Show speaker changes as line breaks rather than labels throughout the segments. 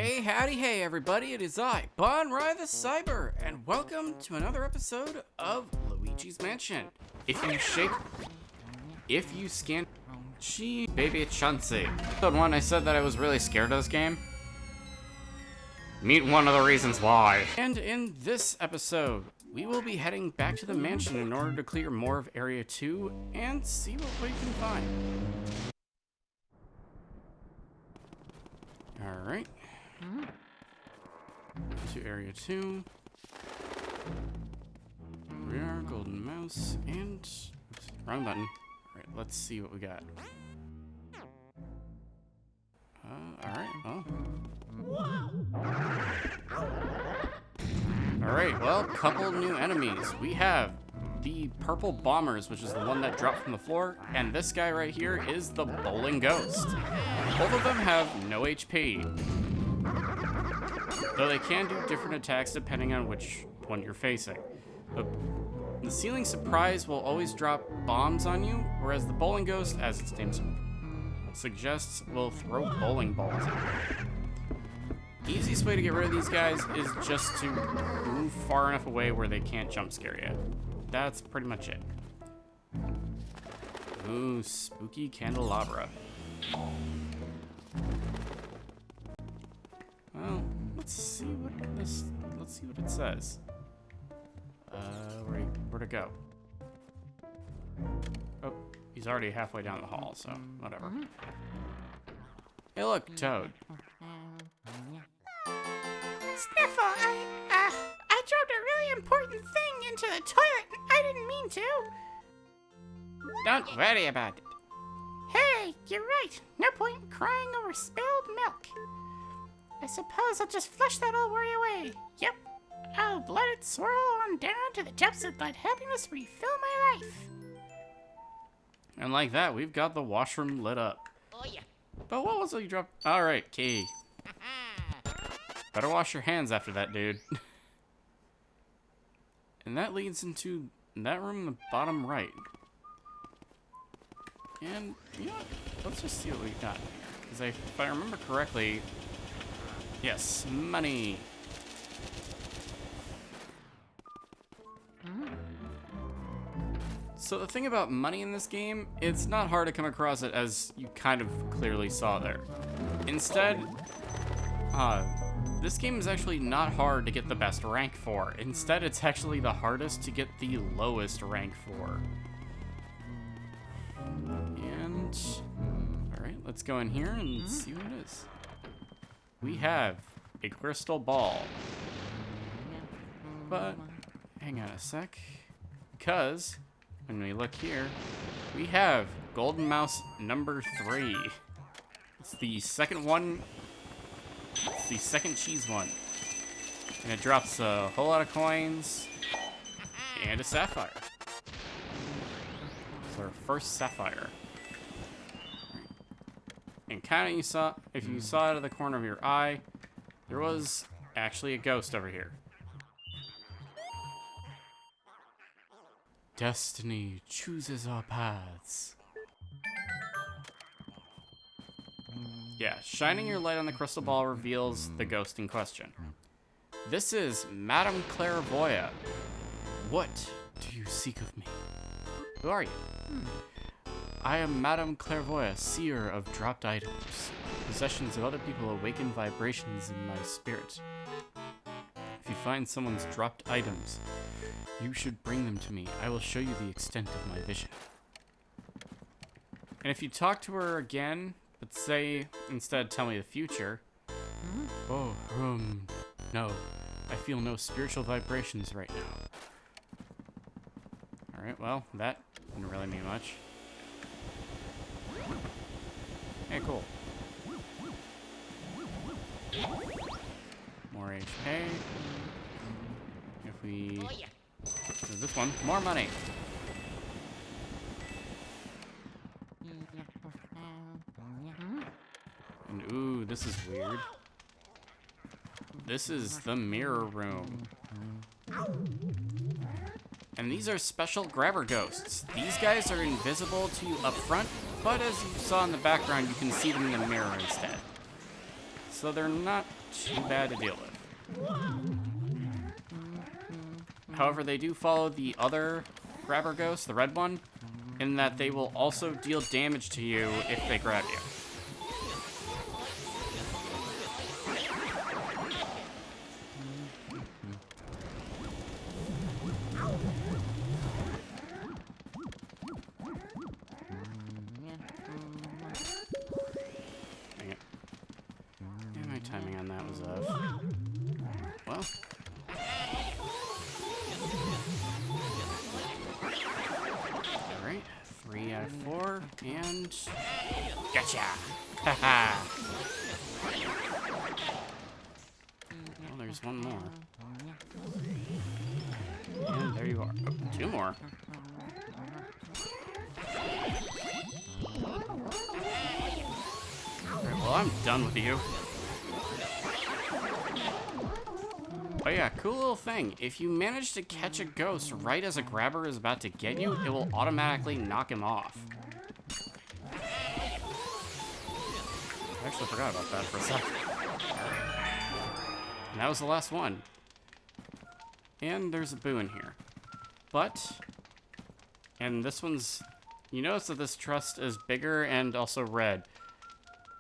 Hey, howdy, hey, everybody, it is I, Bonrai the Cyber, and welcome to another episode of Luigi's Mansion. If you scan... Gee, baby Chauncey. Episode 1, I said that I was really scared of this game. Meet one of the reasons why. And in this episode, we will be heading back to the mansion in order to clear more of Area 2 and see what we can find. Alright. To Area 2. We are golden mouse and... Oops, wrong button. Alright, let's see what we got. Alright, well. Alright, well, couple new enemies. We have the purple bombers, which is the one that dropped from the floor, and this guy right here is the bowling ghost. Both of them have no HP. Though they can do different attacks depending on which one you're facing. The ceiling surprise will always drop bombs on you, whereas the bowling ghost, as its name suggests, will throw bowling balls at you. Easiest way to get rid of these guys is just to move far enough away where they can't jump scare you. That's pretty much it. Ooh, spooky candelabra. Well, let's see what it says. Where to go? Oh, he's already halfway down the hall, so whatever. Hey, look, Toad.
Sniffle, I dropped a really important thing into the toilet. I didn't mean to.
Don't worry about it.
Hey, you're right. No point crying over spilled milk. I suppose I'll just flush that old worry away. Yep. I'll let it swirl on down to the depths of that happiness refill my life.
And like that, we've got the washroom lit up.
Oh, yeah.
But what was it you dropped? Alright, key. Better wash your hands after that, dude. And that leads into that room in the bottom right. And, you know what? Let's just see what we got here. Because if I remember correctly... Yes, money. So the thing about money in this game, it's not hard to come across it, as you kind of clearly saw there. Instead, this game is actually not hard to get the best rank for. Instead, it's actually the hardest to get the lowest rank for. And, alright, let's go in here and see what it is. We have a crystal ball. But, hang on a sec, because when we look here, we have golden mouse number 3. It's the second one. It's the second cheese one. And it drops a whole lot of coins and a sapphire. It's our first sapphire. And kind of you saw, if you saw out of the corner of your eye, there was actually a ghost over here. Destiny chooses our paths. Yeah, shining your light on the crystal ball reveals the ghost in question. This is Madame Clairvoyant. What do you seek of me? Who are you? I am Madame Clairvoyant, seer of dropped items. Possessions of other people awaken vibrations in my spirit. If you find someone's dropped items, you should bring them to me. I will show you the extent of my vision. And if you talk to her again, but say, instead, tell me the future. Oh, no. I feel no spiritual vibrations right now. Alright, well, that didn't really mean much. Hey, cool. More HP. If we...
Oh, yeah.
There's this one. More money. And ooh, this is weird. This is the mirror room. And these are special grabber ghosts. These guys are invisible to you up front, but as you saw in the background, you can see them in the mirror instead. so they're not too bad to deal with. However, they do follow the other grabber ghost, the red one, in that they will also deal damage to you if they grab you. Dang it. Yeah, my timing on that was off. Well. Alright, 3 out of 4, and gotcha! Haha! Well, there's one more. And there you are. Oh, 2 more. Alright, well, I'm done with you. Oh yeah, cool little thing. If you manage to catch a ghost right as a grabber is about to get you, it will automatically knock him off. I actually forgot about that for a second. And that was the last one. And there's a boo in here. But, and this one's, you notice that this chest is bigger and also red.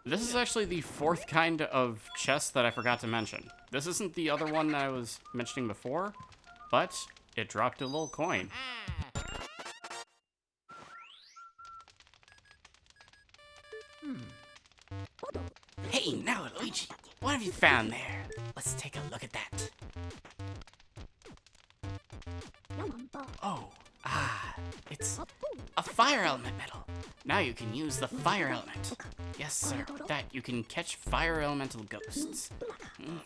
This is actually the 4th kind of chest that I forgot to mention. This isn't the other one that I was mentioning before, but it dropped a little coin.
Hey, now, Luigi, what have you found there? Let's take a look at that. Oh, it's a fire element medal. Now you can use the fire element. Yes, sir. With that, you can catch fire elemental ghosts.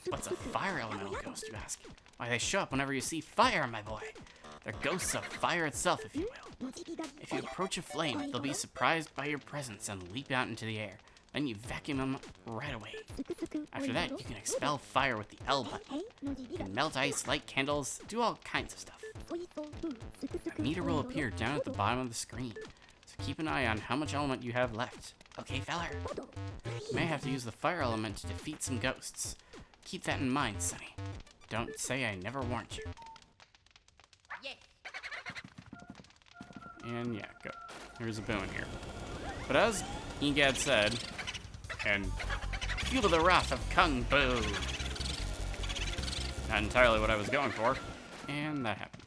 What's a fire elemental ghost, you ask? Why, they show up whenever you see fire, my boy. They're ghosts of fire itself, if you will. If you approach a flame, they'll be surprised by your presence and leap out into the air. Then you vacuum them right away. After that, you can expel fire with the L button. You can melt ice, light candles, do all kinds of stuff. A meter will appear down at the bottom of the screen, so keep an eye on how much element you have left. Okay, feller? You may have to use the fire element to defeat some ghosts. Keep that in mind, Sonny. Don't say I never warned you. And yeah, go. Here's a boo in here. But as Egad said, and feel the wrath of Kung Boo. Not entirely what I was going for, and that happened.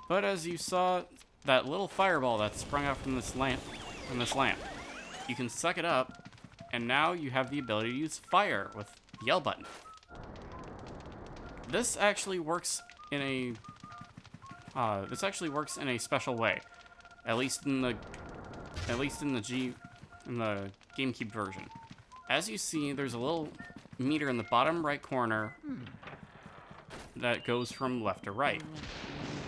But as you saw, that little fireball that sprung out from this lamp, you can suck it up, and now you have the ability to use fire with the L button. This actually works in a special way, at least in the GameCube version. As you see, there's a little meter in the bottom right corner that goes from left to right,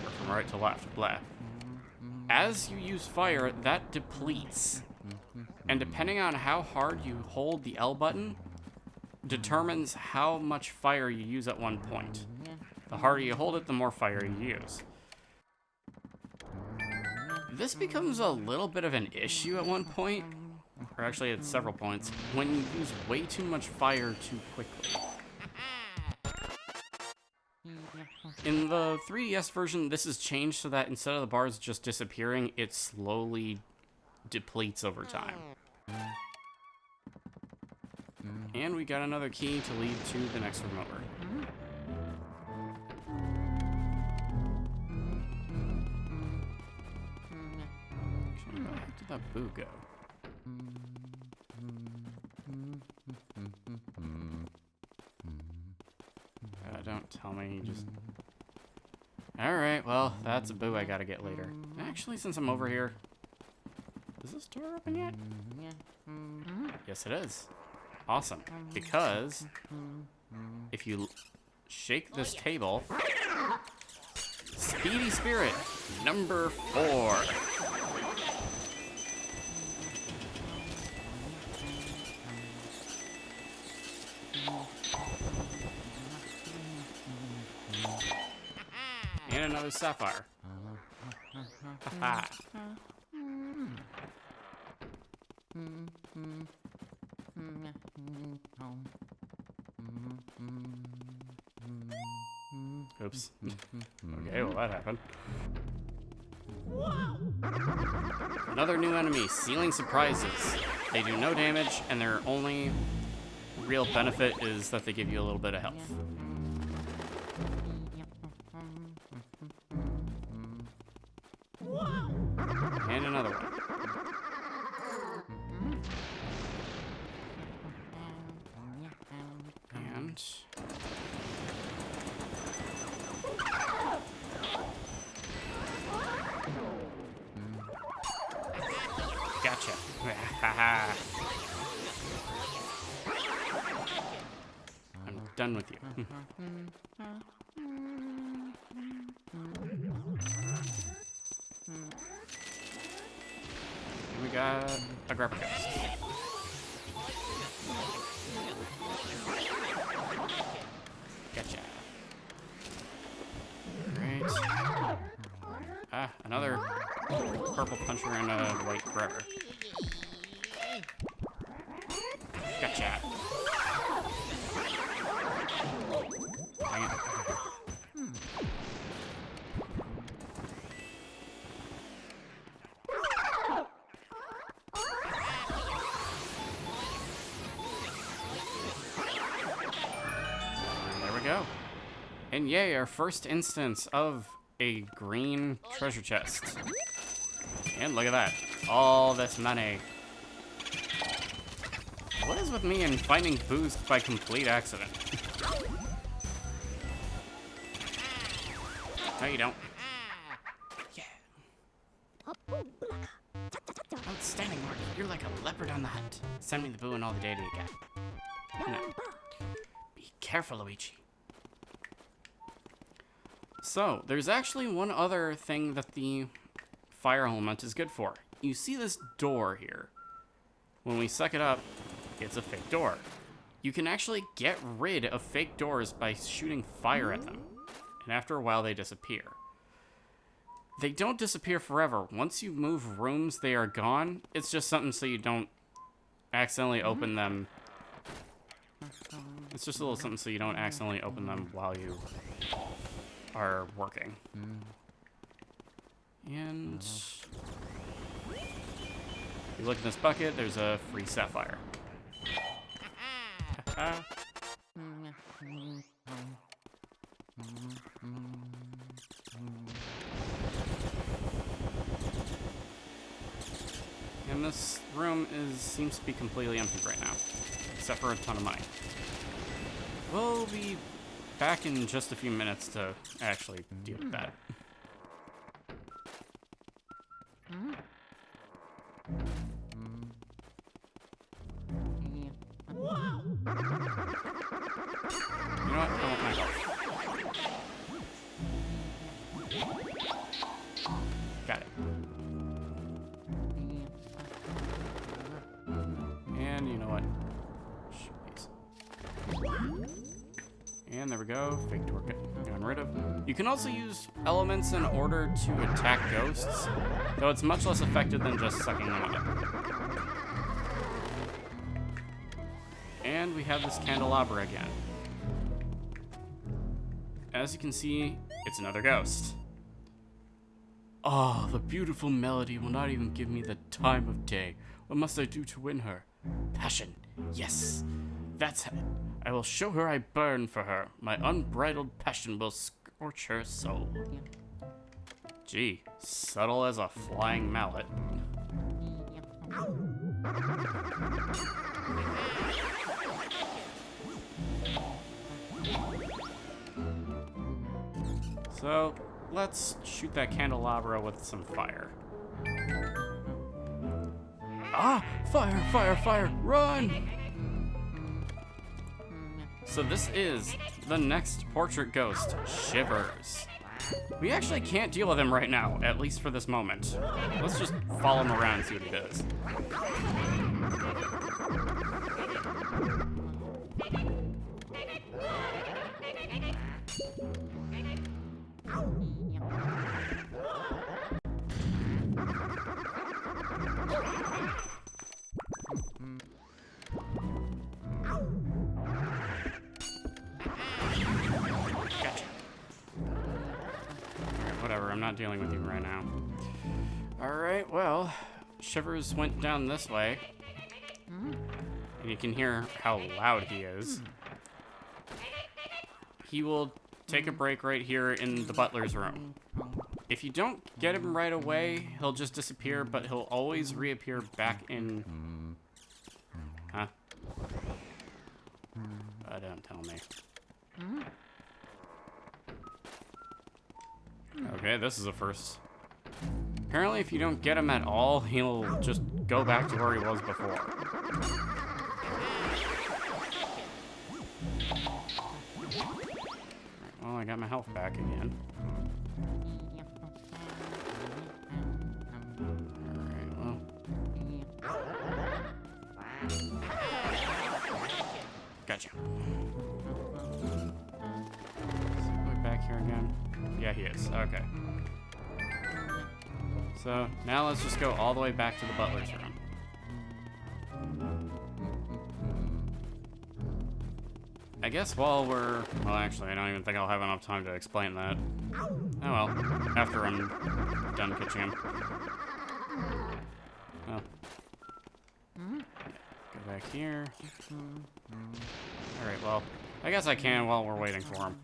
or from right to left, blah. As you use fire, that depletes, and depending on how hard you hold the L button, determines how much fire you use at one point. The harder you hold it, the more fire you use. This becomes a little bit of an issue at one point, or actually at several points, when you use way too much fire too quickly. In the 3DS version, this is changed so that instead of the bars just disappearing, it slowly depletes over time. And we got another key to lead to the next remote room. Actually, where did that boo go? Don't tell me, just... Alright, well, that's a boo I gotta get later. Actually, since I'm over here... Is this door open yet? Yes, it is. Awesome. Because... if you shake this table... Speedy Spirit, number 4. And another sapphire. Haha.
Oops. Okay, well that happened. Another new enemy, ceiling surprises. They do no damage, and their only real benefit is that they give you a little bit of health. And another one. And... gotcha. I'm done with you. We got a grabber ghost. Gotcha. Great. Ah, another purple puncher and a white grabber. Gotcha. Dang it. There we go. And yay, our first instance of a green treasure chest. And look at that. All this money. What is with me and finding boost by complete accident? No, you don't. Yeah. Outstanding, Mark. You're like a leopard on the hunt. Send me the boo and all the data you got. No. Be careful, Luigi. So, there's actually one other thing that the fire element is good for. You see this door here. When we suck it up, it's a fake door. You can actually get rid of fake doors by shooting fire at them. And after a while, they disappear. They don't disappear forever. Once you move rooms, they are gone. It's just something so you don't accidentally open them. It's just a little something so you don't accidentally open them while you are working. And you look in this bucket, there's a free sapphire. And this room seems to be completely empty right now, except for a ton of money. We'll be back in just a few minutes to actually deal with that. You know what? I want my health. Got it. And you know what? And there we go. Fake door gotten rid of. You can also use elements in order to attack ghosts, though it's much less effective than just sucking them up. And we have this candelabra again. As you can see, it's another ghost. Oh, the beautiful melody will not even give me the time of day. What must I do to win her? Passion. Yes, that's it. I will show her I burn for her. My unbridled passion will scorch her soul. Gee, subtle as a flying mallet. So, let's shoot that candelabra with some fire. Ah! Fire, fire, fire! Run! So this is the next portrait ghost, Shivers. We actually can't deal with him right now, at least for this moment. Let's just follow him around and see what he does. whatever. I'm not dealing with you right now. Alright, well, Shivers went down this way. And you can hear how loud he is. He will take a break right here in the butler's room. If you don't get him right away, he'll just disappear, but he'll always reappear back in... Huh? Don't tell me. Okay, this is a first. Apparently, if you don't get him at all, he'll just go back to where he was before. Well, I got my health back again. Alright, well. Gotcha. Is he going back here again? Yeah, he is. Okay. So, now let's just go all the way back to the butler's room. I guess while we're... Well, actually, I don't even think I'll have enough time to explain that. Oh well, after I'm done catching him. Oh. Go back here. Alright, well, I guess I can while we're waiting for him.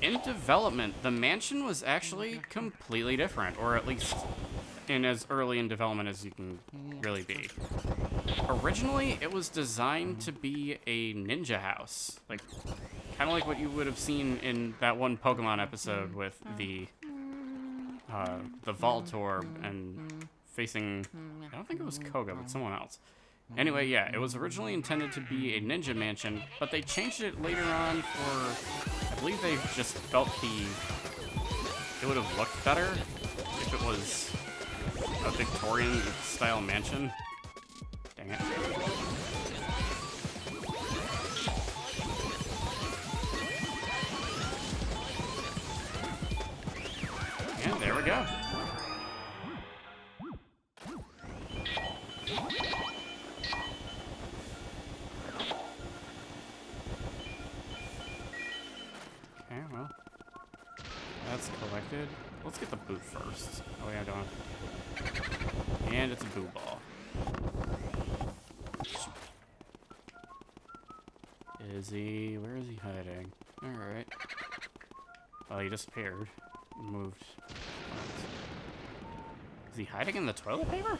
In development, the mansion was actually completely different, or at least in as early in development as you can really be. Originally, it was designed to be a ninja house, like kind of like what you would have seen in that one Pokemon episode with the Voltorb and facing, I don't think it was Koga, but someone else. Anyway, yeah, it was originally intended to be a ninja mansion, but they changed it later on for, I believe they just felt it would have looked better if it was a Victorian-style mansion. Dang it. And there we go. Okay, well, that's collected. Let's get the boot first. Oh yeah, don't. And it's a boo ball. Where is he hiding? Alright. Well, he disappeared. Moved. Is he hiding in the toilet paper?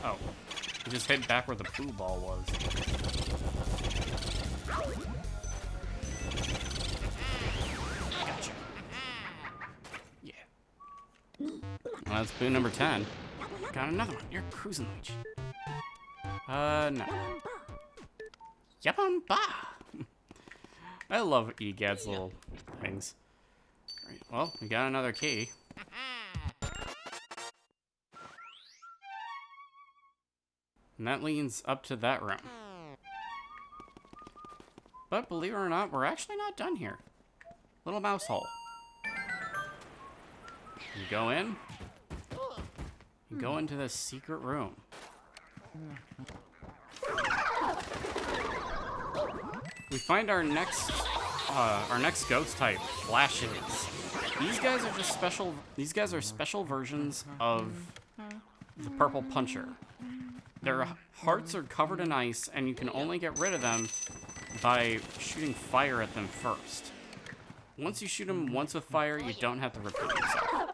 Oh. He just hid back where the poo ball was. Gotcha. Yeah. Well, that's boo number 10. Got another one. You're cruising, Luigi. No. Yapon-ba! I love EGAD's little things. Right, well, we got another key. And that leads up to that room. But believe it or not, we're actually not done here. Little mouse hole. You go in. You go into this secret room. We find our next ghost type, flashes. These guys are just special. These guys are special versions of the purple puncher. Their hearts are covered in ice, and you can only get rid of them by shooting fire at them first. Once you shoot them once with fire, you don't have to repeat yourself.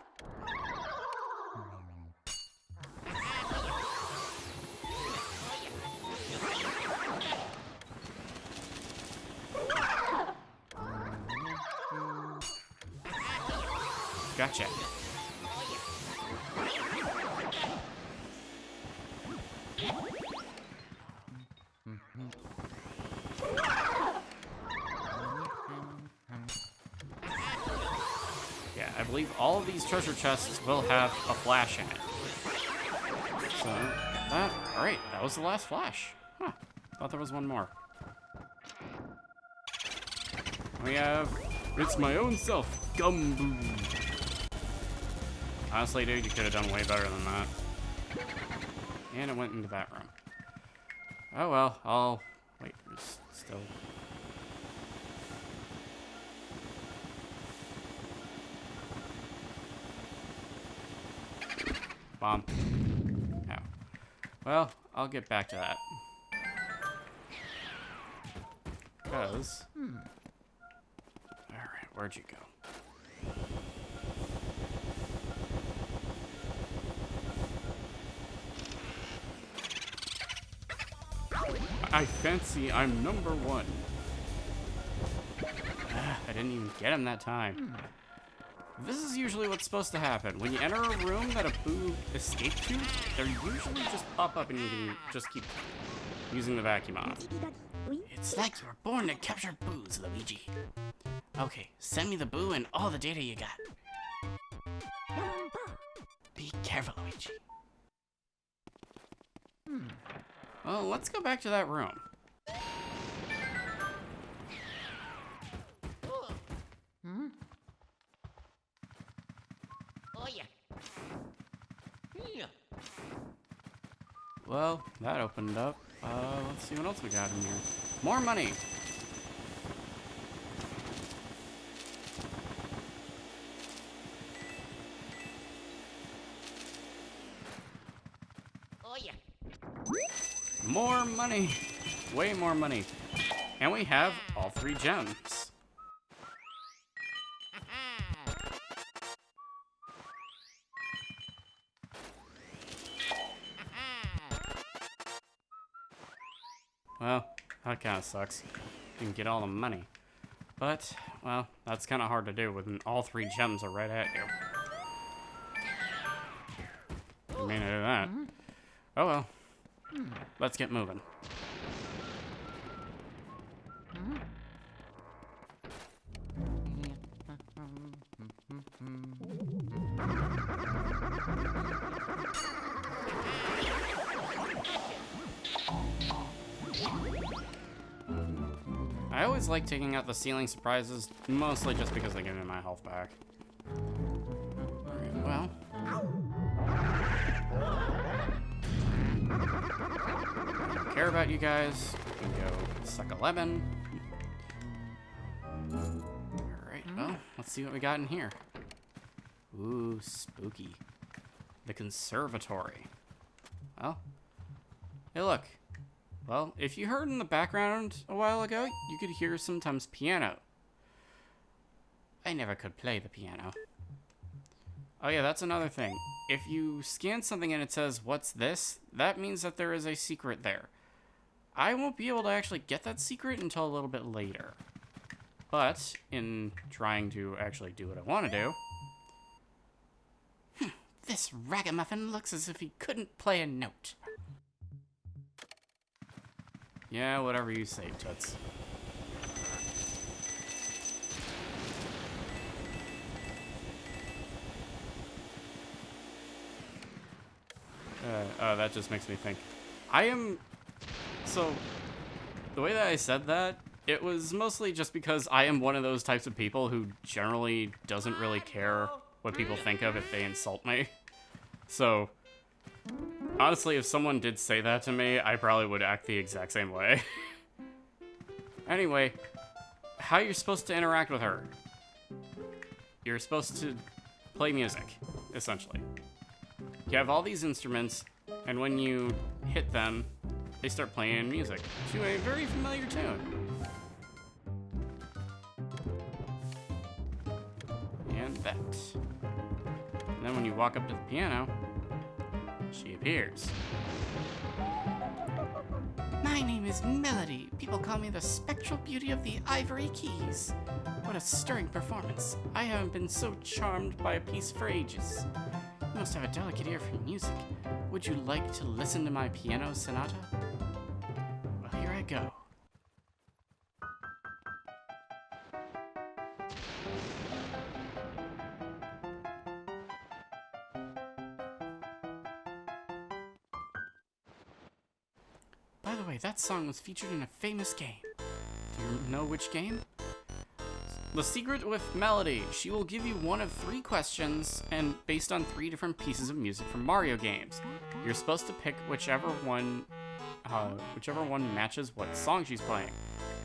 Gotcha. Yeah, I believe all of these treasure chests will have a flash in it. So, got that. Alright, that was the last flash. Huh, thought there was one more. We have... It's my own self, Gumbo. Honestly, dude, you could have done way better than that. And it went into that room. Oh well, I'll... Wait, there's still... Bomb. Oh. Well, I'll get back to that. Because... Alright, where'd you go? I fancy I'm number one. I didn't even get him that time. This is usually what's supposed to happen. When you enter a room that a boo escaped to, they usually just pop up and you can just keep using the vacuum on them. It's like you were born to capture boos, Luigi. Okay, send me the boo and all the data you got. Be careful, Luigi. Well, let's go back to that room. Well, that opened up. Let's see what else we got in here. More money! More money! Way more money. And we have all 3 gems. Well, that kind of sucks. You can get all the money. But, well, that's kind of hard to do when all 3 gems are right at you. You may not do that. Oh well. Let's get moving. I always like taking out the ceiling surprises, mostly just because they give me my health back. Alright, well. I don't care about you guys. We can go suck a lemon. Alright, well, let's see what we got in here. Ooh, spooky. The conservatory. Well, hey look. Well, if you heard in the background a while ago, you could hear sometimes piano. I never could play the piano. Oh yeah, that's another thing. If you scan something and it says, "What's this?" that means that there is a secret there. I won't be able to actually get that secret until a little bit later. But, in trying to actually do what I want to do... This ragamuffin looks as if he couldn't play a note. Yeah, whatever you say, Toots. That just makes me think. So, the way that I said that, it was mostly just because I am one of those types of people who generally doesn't really care what people think of if they insult me. So, honestly, if someone did say that to me, I probably would act the exact same way. Anyway, how you're supposed to interact with her. You're supposed to play music, essentially. You have all these instruments, and when you hit them, they start playing music to a very familiar tune. And that. And then when you walk up to the piano, she appears.
My name is Melody. People call me the spectral beauty of the Ivory Keys.
What a stirring performance. I haven't been so charmed by a piece for ages. You must have a delicate ear for music. Would you like to listen to my piano sonata? Well, here I go. By the way, that song was featured in a famous game. Do you know which game? The secret with Melody. She will give you one of 3 questions, and based on 3 different pieces of music from Mario games. You're supposed to pick whichever one matches what song she's playing.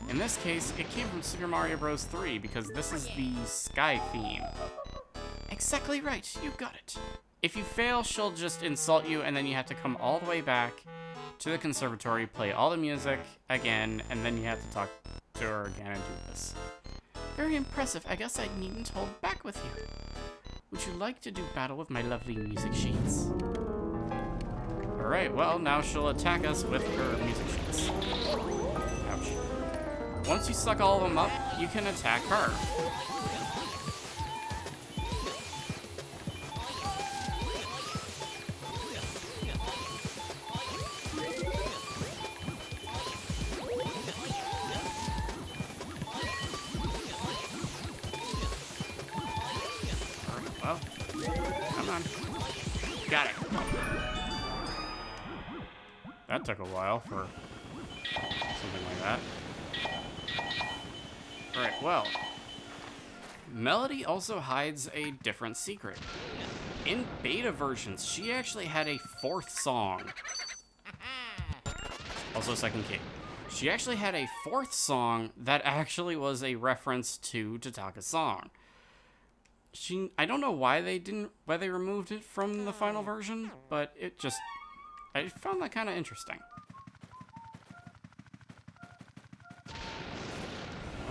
In this case, it came from Super Mario Bros. 3 because this is the sky theme.
Exactly right. You got it.
If you fail, she'll just insult you, and then you have to come all the way back to the conservatory, play all the music again, and then you have to talk to her again and do this. Very impressive. I guess I needn't hold back with you. Would you like to do battle with my lovely music sheets? Alright, well, now she'll attack us with her music sheets. Ouch. Once you suck all of them up, you can attack her. Well, come on. Got it. That took a while for something like that. Alright, well. Melody also hides a different secret. In beta versions, she actually had a 4th song. Also second key. She actually had a 4th song that actually was a reference to Tataka's song. I don't know why they removed it from the final version, but I found that kind of interesting.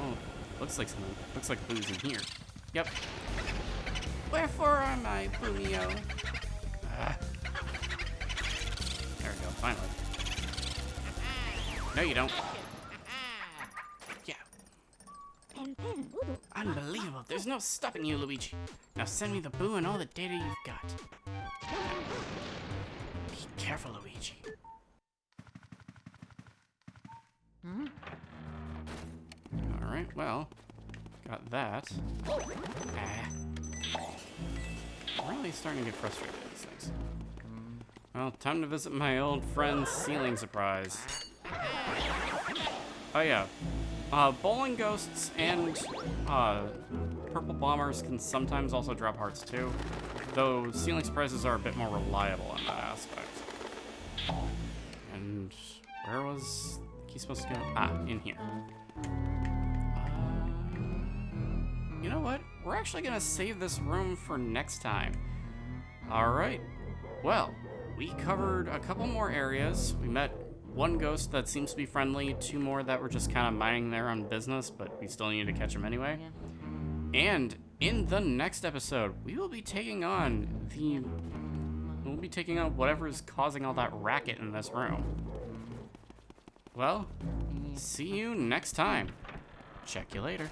Oh, looks like booze in here. Yep. Wherefore am I, Boomio? There we go, finally. No, you don't. Yeah. Unbelievable. There's no stopping you, Luigi. Now send me the boo and all the data you've got. Be careful, Luigi. Alright, well, got that. I'm really starting to get frustrated with these things. Well, time to visit my old friend's ceiling surprise. Oh yeah. Bowling ghosts and purple bombers can sometimes also drop hearts too, though ceiling surprises are a bit more reliable in that aspect. And where was the key supposed to go? Ah, in here. You know what? We're actually gonna save this room for next time. Alright. Well, we covered a couple more areas. We met one ghost that seems to be friendly, 2 more that were just kind of minding their own business, but we still need to catch them anyway. And in the next episode, we will be taking on whatever is causing all that racket in this room. Well, see you next time. Check you later.